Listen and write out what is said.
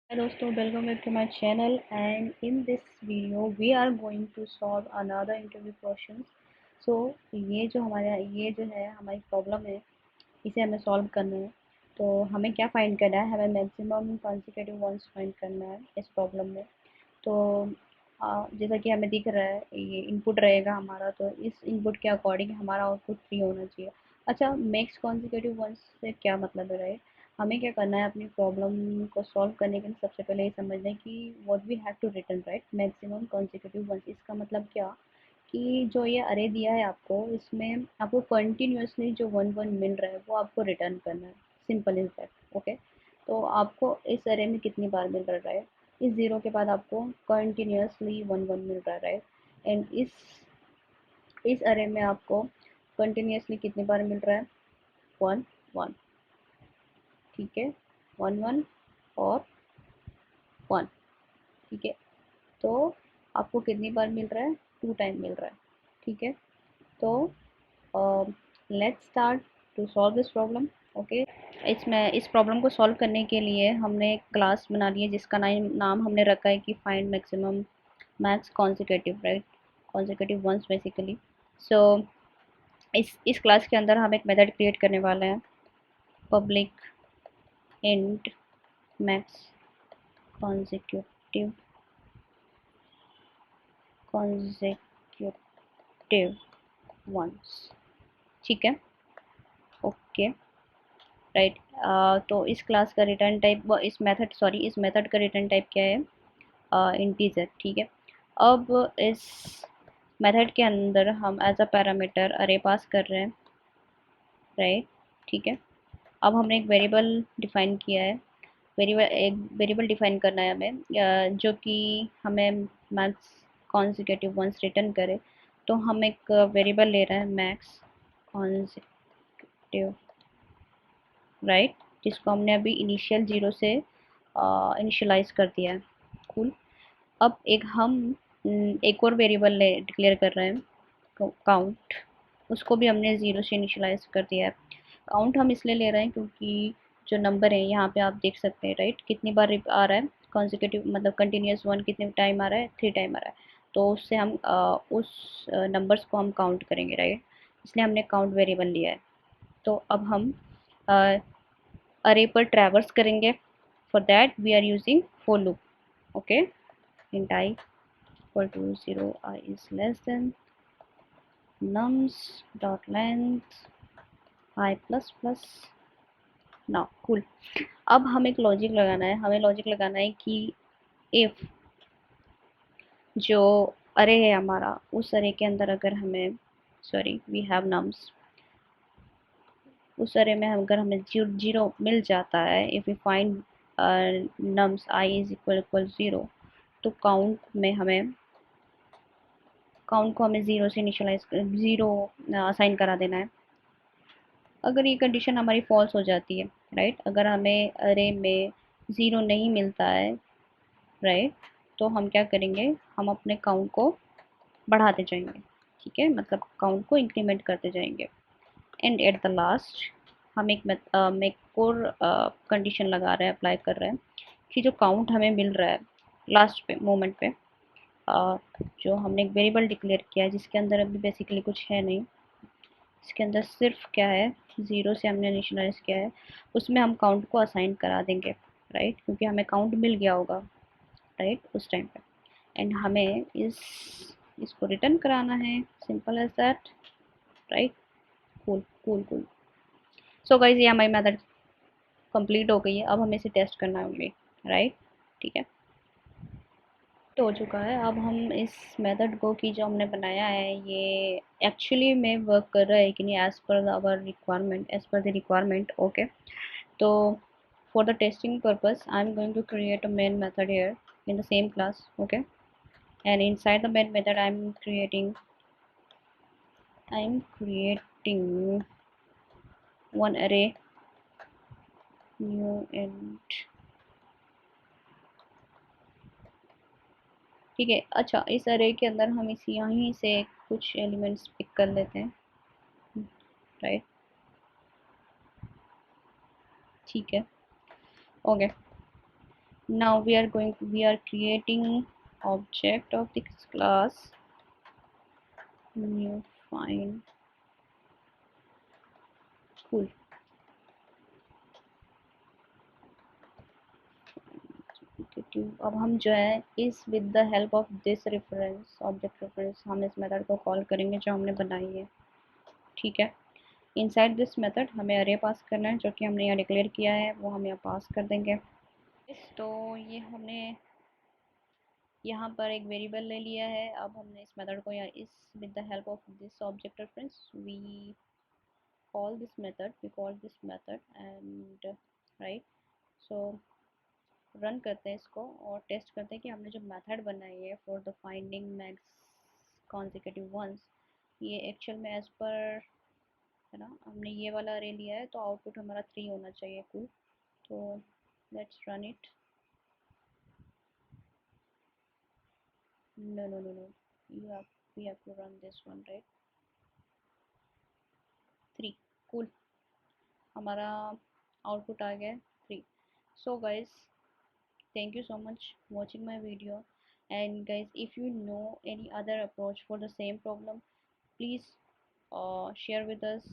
Hi दोस्तों, welcome back to my channel and in this video we are going to solve another interview questions. So ये जो है हमारी problem है, इसे हमें सॉल्व करना है। तो हमें क्या फाइंड करना है, हमें मैक्सिमम कॉन्जिक्यूटिव वंस फाइंड करना है इस प्रॉब्लम में। तो जैसा कि हमें दिख रहा है ये इनपुट रहेगा हमारा, तो इस इनपुट के अकॉर्डिंग हमारा आउटपुट 3 होना चाहिए। अच्छा, मैक्स कॉन्जिक्यूटिव वंस से क्या मतलब है राइट? हमें क्या करना है, अपनी प्रॉब्लम को सॉल्व करने के लिए सबसे पहले ये समझना है कि what we have to return right, maximum consecutive ones. इसका मतलब क्या कि जो ये अरे दिया है आपको, इसमें आपको कंटिन्यूअसली जो वन वन मिल रहा है वो आपको रिटर्न करना है। Simple is that. ओके, तो आपको इस अरे में कितनी बार मिल रहा है, इस ज़ीरो के बाद आपको कंटिन्यूअसली वन वन मिल रहा है। एंड इस अरे में आपको कंटिन्यूअसली कितनी बार मिल रहा है, वन वन। ठीक है, वन वन और वन। ठीक है, तो आपको कितनी बार मिल रहा है, टू टाइम मिल रहा है। ठीक है, तो let's start to solve this problem. Okay, इसमें इस प्रॉब्लम को सॉल्व करने के लिए हमने एक क्लास बना ली है जिसका नाम हमने रखा है कि find maximum max consecutive right, consecutive ones basically. So इस क्लास के अंदर हम एक मेथड क्रिएट करने वाले हैं, public int max consecutive consecutive ones. ठीक है, ओके राइट। तो इस क्लास का रिटर्न टाइप, इस मेथड का रिटर्न टाइप क्या है, इंटीजर। ठीक है, अब इस मेथड के अंदर हम एज अ पैरामीटर अरे पास कर रहे हैं राइट। ठीक है, अब हमने एक वेरिएबल डिफाइन किया है। एक वेरिएबल डिफाइन करना है हमें, जो कि हमें मैक्स कॉन्जिक्यूटिव वंस रिटर्न करे। तो हम एक वेरिएबल ले रहे हैं मैक्स कॉन्जिक्यूटिव राइट, जिसको हमने अभी इनिशियल जीरो से इनिशियलाइज कर दिया है। कूल। अब एक और वेरिएबल डिक्लेयर कर रहे हैं, काउंट। उसको भी हमने ज़ीरो से इनिशियलाइज कर दिया है। काउंट हम इसलिए ले रहे हैं क्योंकि जो नंबर है यहाँ पे आप देख सकते हैं राइट, कितनी बार आ रहा है कॉन्जिक्यूटिव, मतलब कंटिन्यूस वन कितने टाइम आ रहा है, 3 टाइम आ रहा है। तो उससे हम उस नंबर्स को हम काउंट करेंगे राइट, इसलिए हमने काउंट वेरिएबल लिया है। तो अब हम अरे पर ट्रैवर्स करेंगे। For that we are using for loop. Okay, int I equal to 0, I is less than nums dot length I plus plus। now cool। अब हम एक लॉजिक लगाना है, हमें लॉजिक लगाना है कि इफ जो अरे है हमारा, उस अरे के अंदर अगर हमें, सॉरी वी हैव नम्स, उस अरे में अगर हमें जीरो मिल जाता है, if we find nums I is equal zero, तो काउंट को हमें ज़ीरो से इनिशियलाइज, ज़ीरो असाइन करा देना है। अगर ये कंडीशन हमारी फॉल्स हो जाती है राइट, अगर हमें अरे में ज़ीरो नहीं मिलता है राइट, तो हम क्या करेंगे, हम अपने काउंट को बढ़ाते जाएंगे। ठीक है, मतलब काउंट को इंक्रीमेंट करते जाएंगे। एंड एट द लास्ट हम एक और कंडीशन लगा रहे हैं, अप्लाई कर रहे हैं कि जो काउंट हमें मिल रहा है लास्ट पे मोमेंट पे, जो हमने एक वेरिएबल डिक्लेयर किया है जिसके अंदर अभी बेसिकली कुछ है नहीं, इसके अंदर सिर्फ क्या है, ज़ीरो से हमने इनिशियलाइज किया है, उसमें हम काउंट को असाइन करा देंगे राइट, क्योंकि हमें काउंट मिल गया होगा राइट उस टाइम पे। एंड हमें इसको रिटर्न कराना है, simple as that right. Cool cool cool. So guys, ये हमारी मेथड कंप्लीट हो गई है। अब हमें इसे टेस्ट करना होगी राइट। ठीक है, तो हो चुका है। अब हम इस मेथड को कि जो हमने बनाया है ये एक्चुअली में वर्क कर रहा है कि नहीं, as per hour requirement, as per the requirement. Okay, तो for the testing purpose I'm going to create a main method here in the same class. Okay, and inside the main method I'm creating one array new int। ठीक है, अच्छा इस array के अंदर हम इस यहीं से कुछ एलिमेंट्स पिक कर लेते हैं राइट। ठीक है, okay. Now we are creating object of this class. New find. Cool. अब हम जो है इस with the help of this reference object reference हम इस मेथड को कॉल करेंगे जो हमने बनाई है। ठीक है, इनसाइड दिस मेथड हमें अरे पास करना है जो कि हमने यहाँ डिक्लेयर किया है, वो हम यहाँ पास कर देंगे। तो ये हमने यहाँ पर एक वेरिएबल ले लिया है। अब हमने इस मेथड को यहाँ इस with the help of this object reference we call this method and right, so run करते हैं इसको और टेस्ट करते हैं कि हमने जो मेथड बनाई है for the finding max consecutive ones, ये एक्चुअल में एज पर है ना, हमने ये वाला अरे लिया है तो आउटपुट हमारा 3 होना चाहिए कुल। तो let's run it. No, you have we have to run this one, right? 3। cool, हमारा आउटपुट आ गया है 3। So guys, thank you so much watching my video, and guys if you know any other approach for the same problem, please share with us